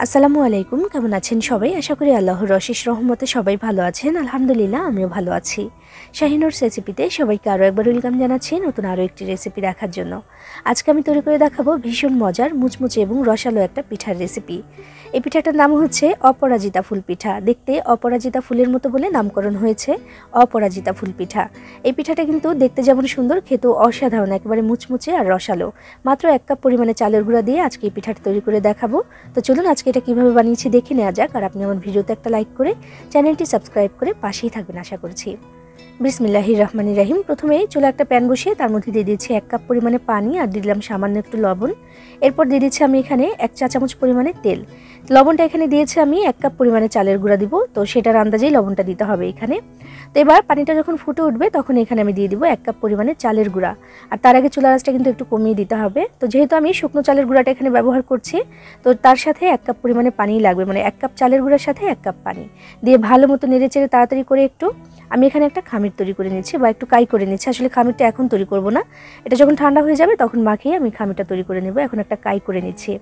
আসসালামু আলাইকুম, কেমন আছেন সবাই? আশা করি আল্লাহর অশেষ রহমতে সবাই ভালো আছেন। আলহামদুলিল্লাহ, আমিও ভালো আছি। শাহিনুরস রেসিপিতে সবাইকে আরও একবার ওয়েলকাম জানাচ্ছি নতুন আরও একটি রেসিপি দেখার জন্য। আজকে আমি তৈরি করে দেখাবো ভীষণ মজার, মুচমুচে এবং রসালো একটা পিঠার রেসিপি। এই পিঠাটার নাম হচ্ছে অপরাজিতা ফুল পিঠা। দেখতে অপরাজিতা ফুলের মতো বলে নামকরণ হয়েছে অপরাজিতা ফুল পিঠা। এই পিঠাটা কিন্তু দেখতে যেমন সুন্দর, খেতেও অসাধারণ, একেবারে মুচমুচে আর রসালো। মাত্র 1 কাপ পরিমাণে চালের গুঁড়া দিয়ে আজকে এই পিঠাটা তৈরি করে দেখাবো। তো চলুন আজকে এটা কীভাবে বানিয়েছি দেখে নেওয়া যাক। আর আপনি আমার ভিডিওতে একটা লাইক করে চ্যানেলটি সাবস্ক্রাইব করে পাশেই থাকবেন আশা করছি। বিসমিল্লাহির রহমানির রহিম। প্রথমে চুলা একটা প্যান বসিয়ে তার মধ্যে দিয়ে দিচ্ছি 1 কাপ পরিমাণে পানি আর দিলাম সামান্য একটু লবণ। এরপর দিয়ে দিচ্ছি আমি এখানে 1 চা চামচ পরিমাণে তেল। লবণটা এখানে দিয়েছি আমি 1 কাপ পরিমাণে চালের গুঁড়া দিব, তো সেটার আন্দাজেই লবণটা দিতে হবে এখানে। তো এবার পানিটা যখন ফুটে উঠবে তখন এখানে আমি দিয়ে দিব 1 কাপ পরিমাণে চালের গুঁড়া। আর তার আগে চুলার আঁচটা কিন্তু একটু কমিয়ে দিতে হবে। তো যেহেতু আমি শুকনো চালের গুঁড়াটা এখানে ব্যবহার করছি, তো তার সাথে 1 কাপ পরিমাণে পানি লাগবে, মানে 1 কাপ চালের গুঁড়ার সাথে 1 কাপ পানি দিয়ে ভালো মতো নেড়ে চেড়ে তাড়াতাড়ি করে একটু আমি এখানে একটা খামির তৈরি করে নিচ্ছি বা একটু কাই করে নিচ্ছি। আসলে খামিরটা এখন তৈরি করব না, এটা যখন ঠান্ডা হয়ে যাবে তখন মাখিয়ে আমি খামিরটা তৈরি করে নেব। এখন একটা কাই করে নিচ্ছি।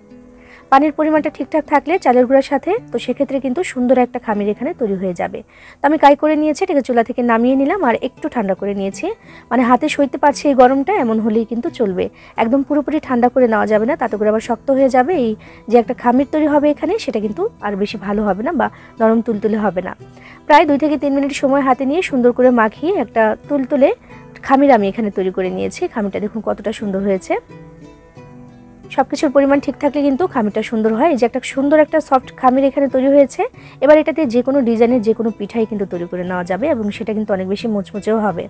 পানির পরিমাণটা ঠিকঠাক থাকলে চালের গুঁড়ার সাথে, তো সেক্ষেত্রে কিন্তু সুন্দর একটা খামির এখানে তৈরি হয়ে যাবে। তো আমি কাই করে নিয়েছি, এটাকে চুলা থেকে নামিয়ে নিলাম আর একটু ঠান্ডা করে নিয়েছি। মানে হাতে সইতে পারছি এই গরমটা, এমন হলেই কিন্তু চলবে। একদম পুরোপুরি ঠান্ডা করে নেওয়া যাবে না, তাতে করে আবার শক্ত হয়ে যাবে। এই যে একটা খামির তৈরি হবে এখানে, সেটা কিন্তু আর বেশি ভালো হবে না বা নরম তুলতুলে হবে না। প্রায় 2 থেকে 3 মিনিট সময় হাতে নিয়ে সুন্দর করে মাখিয়ে একটা তুলতুলে খামির আমি এখানে তৈরি করে নিয়েছি। খামিরটা দেখুন কতটা সুন্দর হয়েছে। সবকিছুর পরিমাণ ঠিক থাকলে কিন্তু খামিরটা সুন্দর হয়। এই যে একটা সুন্দর একটা সফট খামির এখানে তৈরি হয়েছে। এবার এটাতে যে কোনো ডিজাইনের যে কোনো পিঠাই কিন্তু তৈরি করে নেওয়া যাবে এবং সেটা কিন্তু অনেক বেশি মুচমুচেও হবে।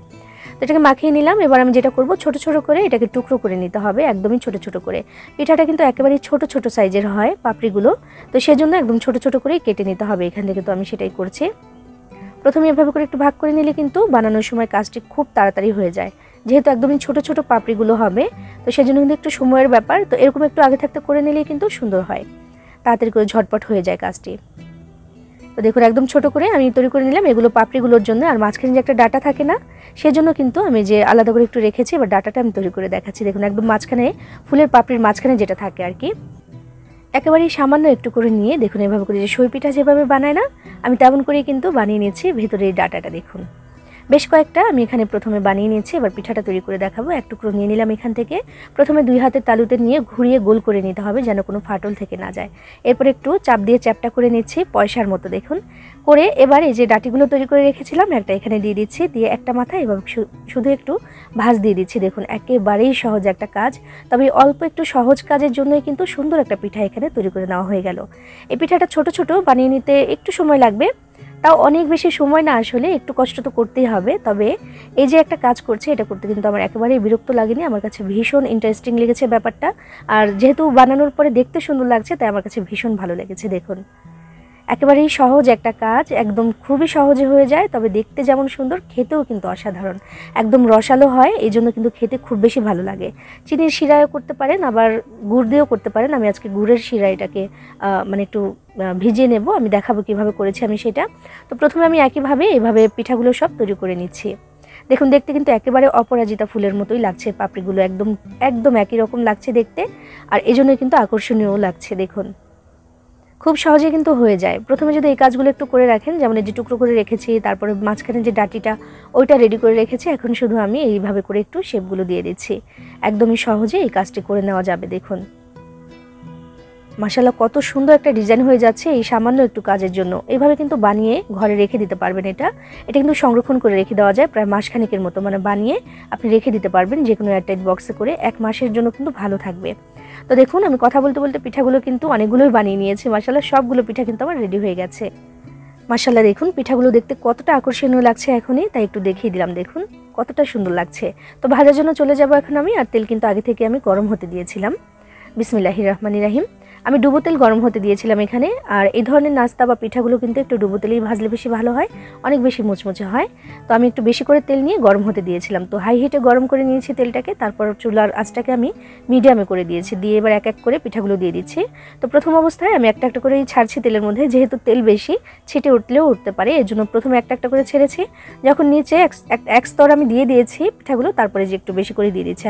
তো এটাকে মাখিয়ে নিলাম। এবার আমি যেটা করব, ছোট ছোট করে এটাকে টুকরো করে নিতে হবে, একদমই ছোট ছোট করে। পিঠাটা কিন্তু একেবারেই ছোট ছোট সাইজের হয় পাপড়িগুলো, তো সেজন্য একদম ছোট ছোট করেই কেটে নিতে হবে। এখান থেকে তো আমি সেটাই করছি। প্রথমে এভাবে করে একটু ভাগ করে নিলে কিন্তু বানানোর সময় কাজটি খুব তাড়াতাড়ি হয়ে যায়। যেহেতু একদমই ছোট ছোট পাপড়িগুলো হবে, তো সেজন্য কিন্তু একটু সময়ের ব্যাপার। তো এরকম একটু আগে থাকতে করে নিলেই কিন্তু সুন্দর হয়, তাড়াতাড়ি করে ঝটপট হয়ে যায় কাজটি। তো দেখুন একদম ছোট করে আমি তৈরি করে নিলাম এগুলো পাপড়িগুলোর জন্য। আর মাঝখানে যে একটা ডাটা থাকে না, সেজন্য কিন্তু আমি যে আলাদা করে একটু রেখেছি। এবার ডাটাটা আমি তৈরি করে দেখাচ্ছি। দেখুন একদম মাঝখানে, ফুলের পাপড়ির মাঝখানে যেটা থাকে আর কি, একেবারেই সামান্য একটু করে নিয়ে দেখুন এভাবে করে যে সই পিঠা যেভাবে বানায় না, আমি তেমন করেই কিন্তু বানিয়ে নিয়েছি। ভেতরে এই ডাটাটা দেখুন বেশ কয়েকটা আমি এখানে প্রথমে বানিয়ে নিয়েছি। এবার পিঠাটা তৈরি করে দেখাবো। এক টুকরো নিয়ে নিলাম এখান থেকে। প্রথমে 2 হাতের তালুতে নিয়ে ঘুরিয়ে গোল করে নিতে হবে, যেন কোনো ফাটল থেকে না যায়। এরপর একটু চাপ দিয়ে চ্যাপটা করে নিচ্ছি পয়সার মতো দেখুন করে। এবার এই যে ডাটিগুলো তৈরি করে রেখেছিলাম একটা এখানে দিয়ে দিচ্ছি, দিয়ে একটা মাথায় এবার শুধু একটু ভাঁজ দিয়ে দিচ্ছি। দেখুন একেবারেই সহজ একটা কাজ, তবে অল্প একটু সহজ কাজের জন্যই কিন্তু সুন্দর একটা পিঠা এখানে তৈরি করে নেওয়া হয়ে গেল। এই পিঠাটা ছোট ছোট বানিয়ে নিতে একটু সময় লাগবে, তাও অনেক বেশি সময় না, আসলে একটু কষ্ট তো করতেই হবে। তবে এই যে একটা কাজ করছে, এটা করতে কিন্তু আমার একেবারেই বিরক্ত লাগেনি। আমার কাছে ভীষণ ইন্টারেস্টিং লেগেছে ব্যাপারটা। আর যেহেতু বানানোর পরে দেখতে সুন্দর লাগছে, তাই আমার কাছে ভীষণ ভালো লেগেছে। দেখুন একেবারেই সহজ একটা কাজ, একদম খুবই সহজে হয়ে যায়। তবে দেখতে যেমন সুন্দর, খেতেও কিন্তু অসাধারণ, একদম রসালো হয়। এই জন্য কিন্তু খেতে খুব বেশি ভালো লাগে। চিনির শিরায়ও করতে পারেন, আবার গুড় দিয়েও করতে পারেন। আমি আজকে গুড়ের শিরা এটাকে মানে একটু ভিজিয়ে নেব, আমি দেখাবো কিভাবে করেছি আমি সেটা। তো প্রথমে আমি একইভাবে এভাবে পিঠাগুলো সব তৈরি করে নিচ্ছি। দেখুন দেখতে কিন্তু একেবারে অপরাজিতা ফুলের মতোই লাগছে, পাপড়িগুলো একদম একদম একই রকম লাগছে দেখতে, আর এজন্য কিন্তু আকর্ষণীয়ও লাগছে। দেখুন খুব সহজে কিন্তু হয়ে যায়। প্রথমে যদি এই কাজগুলো একটু করে রাখেন, যেমন এই যে টুকরো করে রেখেছি, তারপরে মাঝখানে যে ডাটিটা ওইটা রেডি করে রেখেছি, এখন শুধু আমি এইভাবে করে একটু শেপগুলো দিয়ে দিচ্ছি। একদমই সহজে এই কাজটি করে নেওয়া যাবে। দেখুন মাশাআল্লাহ কত সুন্দর একটা ডিজাইন হয়ে যাচ্ছে এই সামান্য একটু কাজের জন্য। এইভাবে কিন্তু বানিয়ে ঘরে রেখে দিতে পারবেন। এটা কিন্তু সংরক্ষণ করে রেখে দেওয়া যায় প্রায় মাসখানেকের মতো, মানে বানিয়ে আপনি রেখে দিতে পারবেন যে কোনো এয়ারটাইট বক্সে করে, 1 মাসের জন্য কিন্তু ভালো থাকবে। তো দেখুন আমি কথা বলতে বলতে পিঠাগুলো কিন্তু অনেকগুলোই বানিয়ে নিয়েছি। মাশাআল্লাহ সবগুলো পিঠা কিন্তু আমার রেডি হয়ে গেছে। মাশাআল্লাহ দেখুন পিঠাগুলো দেখতে কতটা আকর্ষণীয় লাগছে এখনই, তাই একটু দেখিয়ে দিলাম। দেখুন কতটা সুন্দর লাগছে। তো ভাজার জন্য চলে যাব এখন আমি। আর তেল কিন্তু আগে থেকে আমি গরম হতে দিয়েছিলাম। বিসমিল্লাহির রহমানির রহিম। আমি ডুবো তেল গরম হতে দিয়েছিলাম এখানে। আর এই ধরনের নাস্তা বা পিঠাগুলো কিন্তু একটু ডুবো তেলেই ভাজলে বেশি ভালো হয়, অনেক বেশি মুচমুচে হয়। তো আমি একটু বেশি করে তেল নিয়ে গরম হতে দিয়েছিলাম। তো হাই হিটে গরম করে নিয়েছি তেলটাকে, তারপর চুলার আঁচটাকে আমি মিডিয়ামে করে দিয়েছি। দিয়ে এবার এক এক করে পিঠাগুলো দিয়ে দিচ্ছি। তো প্রথম অবস্থায় আমি একটা একটা করেই ছাড়ছি তেলের মধ্যে, যেহেতু তেল বেশি ছিটে উঠলেও উঠতে পারে, এর জন্য প্রথমে একটা একটা করে ছেড়েছি। যখন নিচে এক স্তর আমি দিয়ে দিয়েছি পিঠাগুলো, তারপরে যে একটু বেশি করে দিয়ে দিচ্ছি।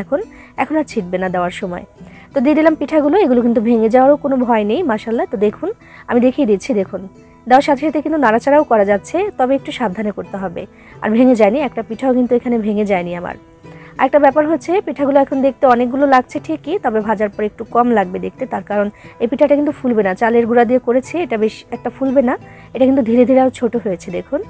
এখন আর ছিটবে না দেওয়ার সময়। তো দিয়ে দিলাম পিঠাগুলো, এগুলো কিন্তু ভেঙে যাওয়ারও কোনো ভয় নেই মাশাআল্লাহ। তো দেখুন আমি দেখিয়ে দিচ্ছি, দেখুন দেওয়ার সাথে সাথে কিন্তু নাড়াচাড়াও করা যাচ্ছে, তবে একটু সাবধানে করতে হবে। আর ভেঙে যায়নি, একটা পিঠাও কিন্তু এখানে ভেঙে যায়নি আমার। আরেকটা ব্যাপার হচ্ছে, পিঠাগুলো এখন দেখতে অনেকগুলো লাগছে ঠিকই, তবে ভাজার পর একটু কম লাগবে দেখতে, তার কারণ এই পিঠাটা কিন্তু ফুলবে না, চালের গুঁড়া দিয়ে করেছি, এটা বেশ একটা ফুলবে না, এটা কিন্তু ধীরে ধীরে আরও ছোটো হয়েছে দেখুন।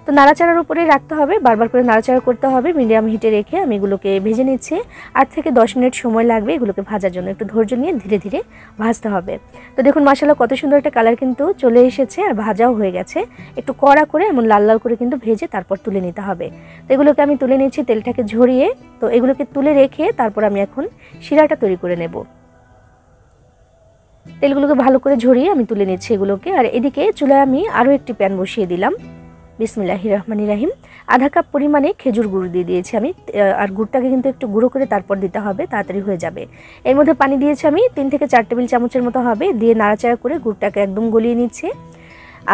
তো নাড়াচাড়ার উপরেই রাখতে হবে, বারবার করে নাড়াচাড়া করতে হবে, মিডিয়াম হিটে রেখে আমি এগুলোকে ভেজে নিচ্ছি। 8 থেকে 10 মিনিট সময় লাগবে এগুলোকে ভাজার জন্য, একটু ধৈর্য নিয়ে ধীরে ধীরে ভাজতে হবে। তো দেখুন মাশাআল্লাহ কত সুন্দর একটা কালার কিন্তু চলে এসেছে, আর ভাজাও হয়ে গেছে। একটু কড়া করে এমন লাল লাল করে কিন্তু ভেজে তারপর তুলে নিতে হবে। তো এগুলোকে আমি তুলে নিচ্ছি তেলটাকে ঝরিয়ে। তো এগুলোকে তুলে রেখে তারপর আমি এখন শিরাটা তৈরি করে নেব। তেলগুলোকে ভালো করে ঝরিয়ে আমি তুলে নিচ্ছি এগুলোকে। আর এদিকে চুলায় আমি আরও একটি প্যান বসিয়ে দিলাম। বিসমিল্লাহির রহমানির রহিম। আধা কাপ পরিমাণে খেজুর গুড় দিয়ে দিয়েছি আমি, আর গুড়টাকে কিন্তু একটু গুঁড়ো করে তারপর দিতে হবে, তাড়াতাড়ি হয়ে যাবে। এর মধ্যে পানি দিয়েছি আমি 3 থেকে 4 টেবিল চামচের মতো হবে, দিয়ে নাড়াচাড়া করে গুড়টাকে একদম গলিয়ে নিচ্ছে।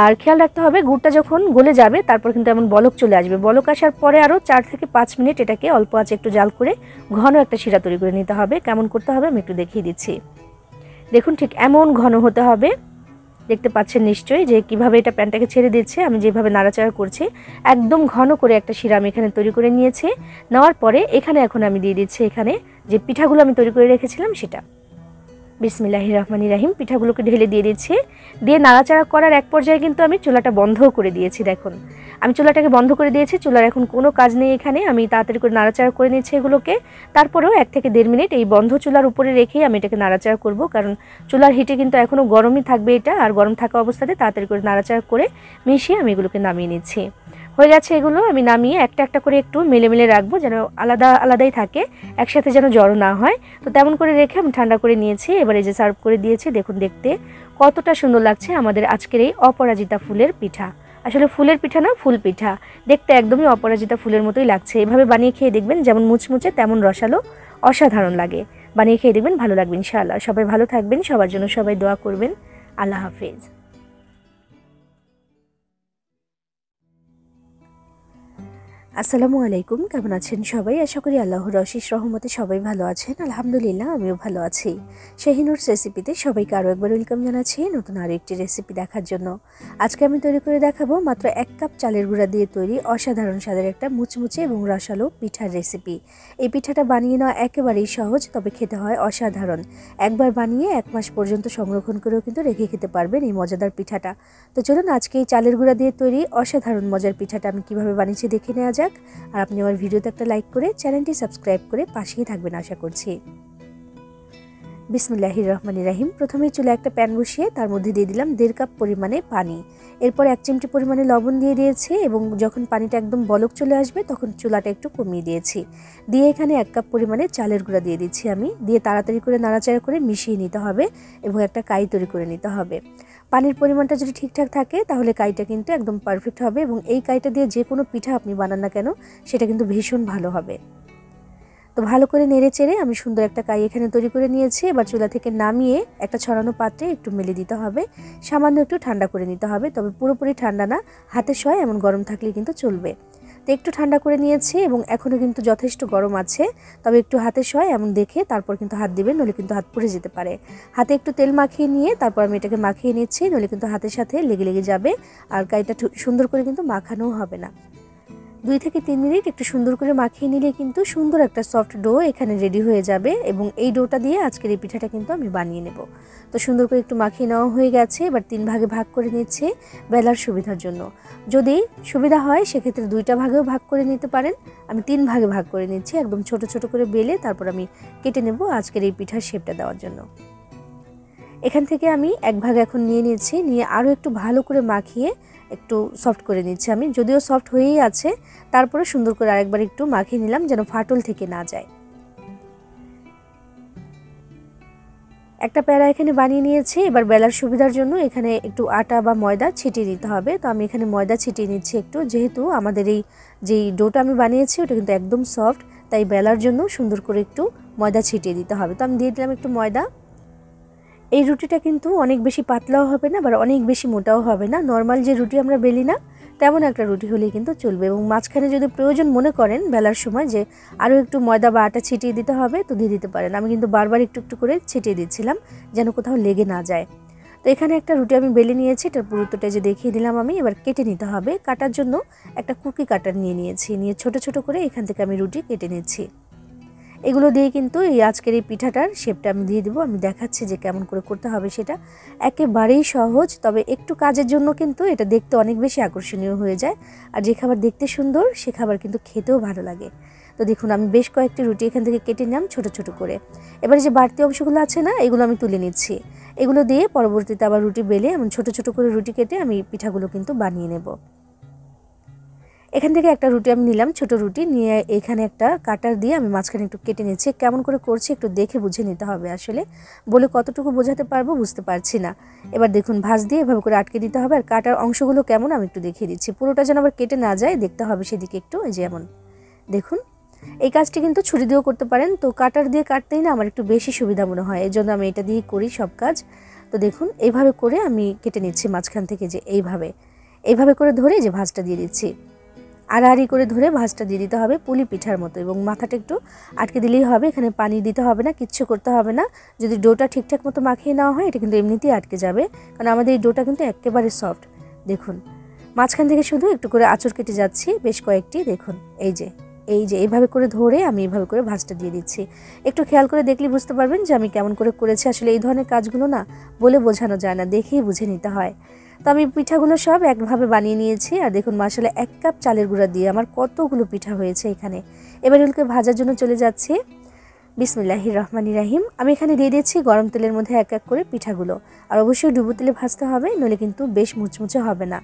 আর খেয়াল রাখতে হবে গুড়টা যখন গলে যাবে তারপর কিন্তু এমন বলক চলে আসবে, বলক আসার পরে আরও 4 থেকে 5 মিনিট এটাকে অল্প আঁচে একটু জাল করে ঘন একটা শিরা তৈরি করে নিতে হবে। কেমন করতে হবে আমি একটু দেখিয়ে দিচ্ছি। দেখুন ঠিক এমন ঘন হতে হবে, দেখতে পাচ্ছেন নিশ্চয়ই যে কিভাবে এটা প্যানটাকে ছেড়ে দিচ্ছে, আমি যেভাবে নাড়াচাড়া করছি। একদম ঘন করে একটা শিরা আমি এখানে তৈরি করে নিয়েছি। নেওয়ার পরে এখানে এখন আমি দিয়ে দিচ্ছি এখানে যে পিঠাগুলো আমি তৈরি করে রেখেছিলাম সেটা। বিসমিল্লাহির রহমানির রহিম। পিঠাগুলোকে ঢেলে দিয়ে দিচ্ছি, দিয়ে নাড়াচাড়া করার এক পর্যায়ে কিন্তু আমি চুলাটা বন্ধও করে দিয়েছি। দেখুন আমি চুলাটাকে বন্ধ করে দিয়েছি, চুলার এখন কোনো কাজ নেই এখানে, আমি তাড়াতাড়ি করে নাড়াচাড়া করে নিচ্ছি এগুলোকে। তারপরেও 1 থেকে 1.5 মিনিট এই বন্ধ চুলার উপরে রেখেই আমি এটাকে নাড়াচাড়া করব, কারণ চুলার হিটে কিন্তু এখনও গরমই থাকবে এটা, আর গরম থাকা অবস্থাতে তাড়াতাড়ি করে নাড়াচাড়া করে মিশিয়ে আমি এগুলোকে নামিয়ে নিচ্ছি। হয়ে গেছে এগুলো, আমি নামিয়ে একটা একটা করে একটু মেলে মেলে রাখবো, যেন আলাদা আলাদাই থাকে, একসাথে যেন জড়ো না হয়। তো তেমন করে রেখে আমি ঠান্ডা করে নিয়েছি। এবার এই যে সার্ভ করে দিয়েছি, দেখুন দেখতে কতটা সুন্দর লাগছে আমাদের আজকের এই অপরাজিতা ফুলের পিঠা। আসলে ফুলের পিঠা না, ফুল পিঠা, দেখতে একদমই অপরাজিতা ফুলের মতোই লাগছে। এভাবে বানিয়ে খেয়ে দেখবেন, যেমন মুচমুচে তেমন রসালো, অসাধারণ লাগে। বানিয়ে খেয়ে দেখবেন, ভালো লাগবে ইনশাআল্লাহ। সবাই ভালো থাকবেন, সবার জন্য সবাই দোয়া করবেন। আল্লাহ হাফেজ। আসসালামু আলাইকুম, কেমন আছেন সবাই? আশা করি আল্লাহর অশেষ রহমতে সবাই ভালো আছেন। আলহামদুলিল্লাহ আমিও ভালো আছি। শাহিনুরস রেসিপিতে সবাইকে আরও একবার ওয়েলকাম জানাচ্ছি নতুন আরও একটি রেসিপি দেখার জন্য। আজকে আমি তৈরি করে দেখাবো মাত্র 1 কাপ চালের গুঁড়া দিয়ে তৈরি অসাধারণ স্বাদের একটা মুচমুচে এবং রসালো পিঠার রেসিপি। এই পিঠাটা বানিয়ে নেওয়া একেবারেই সহজ, তবে খেতে হয় অসাধারণ। একবার বানিয়ে 1 মাস পর্যন্ত সংরক্ষণ করেও কিন্তু রেখে খেতে পারবেন এই মজাদার পিঠাটা। তো চলুন আজকে এই চালের গুঁড়া দিয়ে তৈরি অসাধারণ মজার পিঠাটা আমি কিভাবে বানিয়েছি দেখে নেওয়া যাক। আর আপনি আমার ভিডিওতে একটা লাইক করে চ্যানেলটি সাবস্ক্রাইব করে পাশেই থাকবেন আশা করছি। বিসমিল্লাহির রহমানির রহিম। প্রথমে চুলায় একটা প্যান বসিয়ে তার মধ্যে দিয়ে দিলাম 1.5 কাপ পরিমাণে পানি। এরপর 1 চিমটি পরিমাণে লবণ দিয়ে দিয়েছি, এবং যখন পানিটা একদম বলক চলে আসবে তখন চুলাটা একটু কমিয়ে দিয়েছি। দিয়ে এখানে 1 কাপ পরিমাণে চালের গুঁড়া দিয়ে দিচ্ছি আমি, দিয়ে তাড়াতাড়ি করে নাড়াচাড়া করে মিশিয়ে নিতে হবে এবং একটা কাই তৈরি করে নিতে হবে। পানির পরিমাণটা যদি ঠিকঠাক থাকে তাহলে কাইটা কিন্তু একদম পারফেক্ট হবে, এবং এই কাইটা দিয়ে যে কোনো পিঠা আপনি বানান না কেন সেটা কিন্তু ভীষণ ভালো হবে। তো ভালো করে নেড়ে চেড়ে আমি সুন্দর একটা কাই এখানে তৈরি করে নিয়েছি। এবার চুলা থেকে নামিয়ে একটা ছড়ানো পাত্রে একটু মেলে দিতে হবে, সামান্য একটু ঠান্ডা করে নিতে হবে, তবে পুরোপুরি ঠান্ডা না, হাতে সয় এমন গরম থাকলে কিন্তু চলবে। তো একটু ঠান্ডা করে নিয়েছি এবং এখনও কিন্তু যথেষ্ট গরম আছে, তবে একটু হাতে সয় এমন দেখে তারপর কিন্তু হাত দিবেন, নইলে কিন্তু হাত পুড়ে যেতে পারে। হাতে একটু তেল মাখিয়ে নিয়ে তারপর আমি এটাকে মাখিয়ে নিচ্ছি, নইলে কিন্তু হাতের সাথে লেগে লেগে যাবে, আর কাইটা সুন্দর করে কিন্তু মাখানোও হবে না। 2 থেকে 3 মিনিট একটু সুন্দর করে মাখিয়ে নিলে কিন্তু সুন্দর একটা সফট ডো এখানে রেডি হয়ে যাবে, এবং এই ডোটা দিয়ে আজকের এই পিঠাটা কিন্তু আমি বানিয়ে নেব। তো সুন্দর করে একটু মাখিয়ে নেওয়া হয়ে গেছে। এবার 3 ভাগে ভাগ করে নিচ্ছে বেলার সুবিধার জন্য। যদি সুবিধা হয় সেক্ষেত্রে 2টা ভাগেও ভাগ করে নিতে পারেন, আমি 3 ভাগে ভাগ করে নিচ্ছি, একদম ছোট ছোট করে বেলে তারপর আমি কেটে নেব আজকের এই পিঠার শেপটা দেওয়ার জন্য। এখান থেকে আমি 1 ভাগ এখন নিয়ে নিচ্ছি, নিয়ে আরও একটু ভালো করে মাখিয়ে একটু সফট করে নিচ্ছি আমি, যদিও সফট হয়েই আছে, তারপরে সুন্দর করে আরেকবার একটু মাখিয়ে নিলাম যেন ফাটল থেকে না যায়। একটা প্যারা এখানে বানিয়ে নিয়েছি। এবার বেলার সুবিধার জন্য এখানে একটু আটা বা ময়দা ছিটিয়ে নিতে হবে। তো আমি এখানে ময়দা ছিটিয়ে নিচ্ছি একটু, যেহেতু আমাদের এই যেই ডোটা আমি বানিয়েছি ওটা কিন্তু একদম সফট, তাই বেলার জন্য সুন্দর করে একটু ময়দা ছিটিয়ে দিতে হবে। তো আমি দিয়ে দিলাম একটু ময়দা। এই রুটিটা কিন্তু অনেক বেশি পাতলাও হবে না, আবার অনেক বেশি মোটাও হবে না, নর্মাল যে রুটি আমরা বেলি না তেমন একটা রুটি হলেই কিন্তু চলবে। এবং মাঝখানে যদি প্রয়োজন মনে করেন বেলার সময় যে আরও একটু ময়দা বা আটা ছিটিয়ে দিতে হবে, তো দিয়ে দিতে পারেন। আমি কিন্তু বারবার একটু একটু করে ছিটিয়ে দিচ্ছিলাম যেন কোথাও লেগে না যায়। তো এখানে একটা রুটি আমি বেলে নিয়েছি, এটার পুরোটা যে দেখিয়ে দিলাম আমি। এবার কেটে নিতে হবে। কাটার জন্য একটা কুকি কাটার নিয়েছি, নিয়ে ছোট ছোট করে এখান থেকে আমি রুটি কেটে নিচ্ছি। এগুলো দিয়ে কিন্তু এই আজকের এই পিঠাটার শেপটা আমি দিয়ে দেবো। আমি দেখাচ্ছি যে কেমন করে করতে হবে সেটা। একেবারেই সহজ, তবে একটু কাজের জন্য কিন্তু এটা দেখতে অনেক বেশি আকর্ষণীয় হয়ে যায়। আর যে খাবার দেখতে সুন্দর সে খাবার কিন্তু খেতেও ভালো লাগে। তো দেখুন আমি বেশ কয়েকটি রুটি এখান থেকে কেটে নিলাম ছোট ছোট করে। এবারে যে বাড়তি অংশগুলো আছে না, এগুলো আমি তুলে নিচ্ছি। এগুলো দিয়ে পরবর্তীতে আবার রুটি বেলে এমন ছোট ছোট করে রুটি কেটে আমি পিঠাগুলো কিন্তু বানিয়ে নেব। এখান থেকে একটা রুটি আমি নিলাম, ছোট রুটি নিয়ে এখানে একটা কাটার দিয়ে আমি মাঝখানে একটু কেটে নিচ্ছি। কেমন করে করছি একটু দেখে বুঝে নিতে হবে, আসলে বলে কতটুকু বোঝাতে পারবো বুঝতে পারছি না। এবার দেখুন ভাঁজ দিয়ে এভাবে করে আটকে দিতে হবে। আর কাটার অংশগুলো কেমন আমি একটু দেখিয়ে দিচ্ছি, পুরোটা যেন আবার কেটে না যায় দেখতে হবে সেদিকে একটু। এই যেমন দেখুন, এই কাজটি কিন্তু ছুরি দিয়েও করতে পারেন, তো কাটার দিয়ে কাটতেই না আমার একটু বেশি সুবিধা মনে হয়, এই জন্য আমি এটা দিয়ে করি সব কাজ। তো দেখুন এইভাবে করে আমি কেটে নিচ্ছি মাঝখান থেকে, যে এইভাবে করে ধরে যে ভাঁজটা দিয়ে দিচ্ছি। আড়াআড়ি করে ধরে ভাঁজটা দিয়ে দিতে হবে পুলি পিঠার মতো, এবং মাথাটা একটু আটকে দিলেই হবে। এখানে পানি দিতে হবে না, কিচ্ছু করতে হবে না। যদি ডোটা ঠিকঠাক মতো মাখিয়ে নেওয়া হয় এটা কিন্তু এমনিতেই আটকে যাবে, কারণ আমাদের এই ডোটা কিন্তু একেবারে সফট। দেখুন মাঝখান থেকে শুধু একটু করে আঁচড় কেটে যাচ্ছি, বেশ কয়েকটি। দেখুন এই যে এইভাবে করে ধরে আমি এইভাবে করে ভাঁজটা দিয়ে দিচ্ছি। একটু খেয়াল করে দেখলে বুঝতে পারবেন যে আমি কেমন করে করেছি। আসলে এই ধরনের কাজগুলো না বলে বোঝানো যায় না, দেখেই বুঝে নিতে হয়। তো আমি পিঠাগুলো সব একভাবে বানিয়ে নিয়েছি। আর দেখুন মাশাআল্লাহ 1 কাপ চালের গুঁড়া দিয়ে আমার কতগুলো পিঠা হয়েছে এখানে। এবার এগুলোকে ভাজার জন্য চলে যাচ্ছি। বিসমিল্লাহির রহমানির রহিম। আমি এখানে দিয়ে দিচ্ছি গরম তেলের মধ্যে এক এক করে পিঠাগুলো। আর অবশ্যই ডুবো তেলে ভাজতে হবে, নইলে কিন্তু বেশ মুচমুচে হবে না।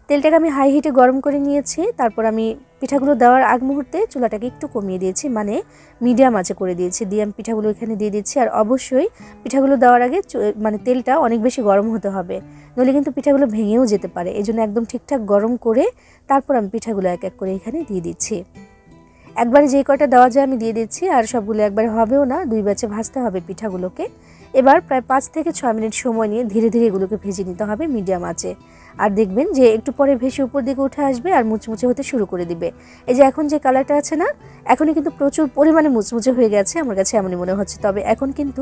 তেলটাকে আমি হাই হিটে গরম করে নিয়েছি। তারপর আমি পিঠাগুলো দেওয়ার আগ মুহূর্তে চুলাটাকে একটু কমিয়ে দিয়েছি, মানে মিডিয়াম আঁচে করে দিয়েছি। দিয়ে আমি পিঠাগুলো এখানে দিয়ে দিচ্ছি। আর অবশ্যই পিঠাগুলো দেওয়ার আগে মানে তেলটা অনেক বেশি গরম হতে হবে, নইলে কিন্তু পিঠাগুলো ভেঙেও যেতে পারে। এই জন্য একদম ঠিকঠাক গরম করে তারপর আমি পিঠাগুলো এক এক করে এখানে দিয়ে দিচ্ছি। একবারে যে কয়টা দেওয়া যায় আমি দিয়ে দিচ্ছি, আর সবগুলো একবারে হবেও না, 2 ব্যাচে ভাজতে হবে পিঠাগুলোকে। এবার প্রায় 5 থেকে 6 মিনিট সময় নিয়ে ধীরে ধীরে এগুলোকে ভেজে নিতে হবে মিডিয়াম আঁচে। আর দেখবেন যে একটু পরে ভেসে উপর দিকে উঠে আসবে আর মুচমুচে হতে শুরু করে দিবে। এই যে এখন যে কালারটা আছে না, এখনই কিন্তু প্রচুর পরিমাণে মুচমুচে হয়ে গেছে, আমার কাছে এমনই মনে হচ্ছে। তবে এখন কিন্তু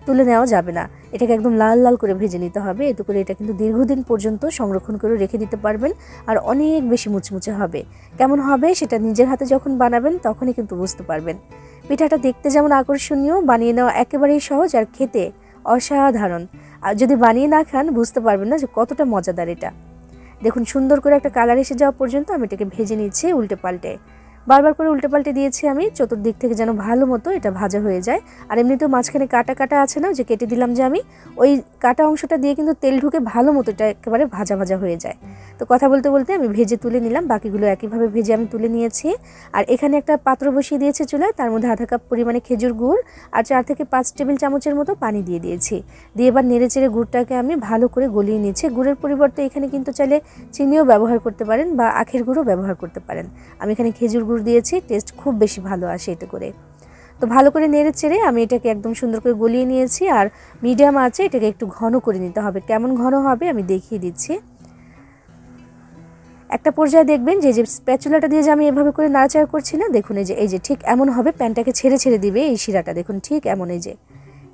তুলে নেওয়া যাবে না, এটাকে একদম লাল লাল করে ভেজে নিতে হবে। এতে করে এটা কিন্তু দীর্ঘদিন পর্যন্ত সংরক্ষণ করে রেখে দিতে পারবেন, আর অনেক বেশি মুচমুচে হবে। কেমন হবে সেটা নিজের হাতে যখন বানাবেন তখনই কিন্তু বুঝতে পারবেন। পিঠাটা দেখতে যেমন আকর্ষণীয়, বানিয়ে নেওয়া একেবারেই সহজ, আর খেতে অসাধারণ। আর যদি বানিয়ে না খান বুঝতে পারবেন না যে কতটা মজাদার এটা। দেখুন সুন্দর করে একটা কালার এসে যাওয়া পর্যন্ত আমি এটাকে ভেজে নিচ্ছি উল্টে পাল্টে। বারবার করে উল্টে পাল্টে দিয়েছি আমি, চতুর্দিক থেকে যেন ভালো মতো এটা ভাজা হয়ে যায়। আর এমনিতেও মাঝখানে কাটা কাটা আছে না, যে কেটে দিলাম যে আমি, ওই কাটা অংশটা দিয়ে কিন্তু তেল ঢুকে ভালো মতো এটা একেবারে ভাজা ভাজা হয়ে যায়। তো কথা বলতে বলতে আমি ভেজে তুলে নিলাম, বাকিগুলো একইভাবে ভেজে আমি তুলে নিয়েছি। আর এখানে একটা পাত্র বসিয়ে দিয়েছি চুলায়, তার মধ্যে আধা কাপ পরিমাণে খেজুর গুড় আর 4 থেকে 5 টেবিল চামচের মতো পানি দিয়ে দিয়েছি। দিয়ে এবার নেড়ে চেড়ে গুড়টাকে আমি ভালো করে গলিয়ে নিচ্ছি। গুড়ের পরিবর্তে এখানে কিন্তু চাইলে চিনিও ব্যবহার করতে পারেন বা আখের গুঁড়ও ব্যবহার করতে পারেন। আমি এখানে খেজুর গুড় দিয়েছি, টেস্ট খুব বেশি ভালো আসে এতে করে। তো ভালো করে নেড়ে চেড়ে আমি এটাকে একদম সুন্দর করে গলিয়ে নিয়েছি। আর মিডিয়াম আঁচে এটাকে একটু ঘন করে নিতে হবে। কেমন ঘন হবে আমি দেখিয়ে দিচ্ছি। একটা পর্যায়ে দেখবেন যে স্প্যাচুলাটা দিয়ে যে আমি এভাবে করে নাড়াচাড়া করছি না, দেখুন এই যে ঠিক এমন হবে, প্যানটাকে ছেড়ে ছেড়ে দিবে এই শিরাটা। দেখুন ঠিক এমন,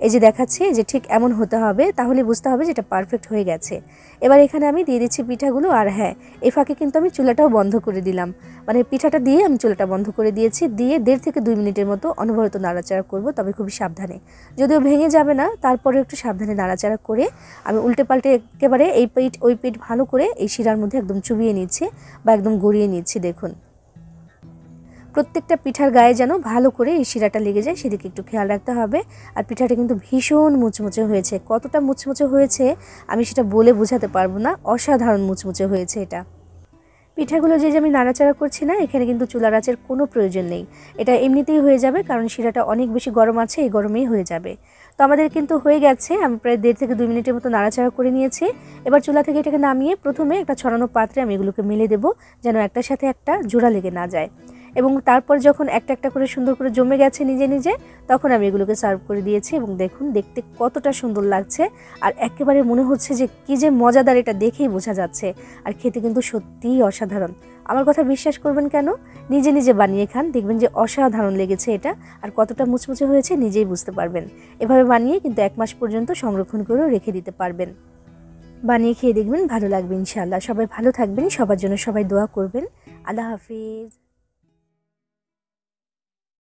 এই যে দেখাচ্ছি যে ঠিক এমন হতে হবে, তাহলে বুঝতে হবে যে এটা পারফেক্ট হয়ে গেছে। এবার এখানে আমি দিয়ে দিচ্ছি পিঠাগুলো। আর হ্যাঁ, এই ফাঁকে কিন্তু আমি চুলাটাও বন্ধ করে দিলাম, মানে পিঠাটা দিয়ে আমি চুলাটা বন্ধ করে দিয়েছি। দিয়ে 1.5 থেকে 2 মিনিটের মতো অনবরত নাড়াচাড়া করব, তবে খুবই সাবধানে। যদিও ভেঙে যাবে না, তারপরে একটু সাবধানে নাড়াচাড়া করে আমি উল্টে পাল্টে একেবারে এই পিঠ ওই পিঠ ভালো করে এই শিরার মধ্যে একদম চুবিয়ে নিচ্ছি বা একদম গড়িয়ে নিচ্ছি। দেখুন প্রত্যেকটা পিঠার গায়ে যেন ভালো করে এই শিরাটা লেগে যায়, সেদিকে একটু খেয়াল রাখতে হবে। আর পিঠাটা কিন্তু ভীষণ মুচমুচে হয়েছে। কতটা মুচমুচে হয়েছে আমি সেটা বলে বোঝাতে পারবো না, অসাধারণ মুচমুচে হয়েছে এটা। পিঠাগুলো যে আমি নাড়াচাড়া করছি না, এখানে কিন্তু চুলার আঁচের কোনো প্রয়োজন নেই, এটা এমনিতেই হয়ে যাবে, কারণ শিরাটা অনেক বেশি গরম আছে, এই গরমেই হয়ে যাবে। তো আমাদের কিন্তু হয়ে গেছে, আমি প্রায় 1.5 থেকে 2 মিনিটের মতো নাড়াচাড়া করে নিয়েছি। এবার চুলা থেকে এটাকে নামিয়ে প্রথমে একটা ছড়ানো পাত্রে আমি এগুলোকে মেলে দেবো, যেন একটার সাথে একটা জোড়া লেগে না যায়। এবং তারপর যখন একটা একটা করে সুন্দর করে জমে গেছে নিজে নিজে, তখন আমি এগুলোকে সার্ভ করে দিয়েছি। এবং দেখুন দেখতে কতটা সুন্দর লাগছে, আর একেবারে মনে হচ্ছে যে কী যে মজাদার, এটা দেখেই বোঝা যাচ্ছে। আর খেতে কিন্তু সত্যিই অসাধারণ। আমার কথা বিশ্বাস করবেন কেন, নিজে নিজে বানিয়ে খান, দেখবেন যে অসাধারণ লেগেছে এটা। আর কতটা মুচমুচে হয়েছে নিজেই বুঝতে পারবেন। এভাবে বানিয়ে কিন্তু 1 মাস পর্যন্ত সংরক্ষণ করেও রেখে দিতে পারবেন। বানিয়ে খেয়ে দেখবেন, ভালো লাগবে ইনশাআল্লাহ। সবাই ভালো থাকবেন, সবার জন্য সবাই দোয়া করবেন। আল্লাহ হাফিজ।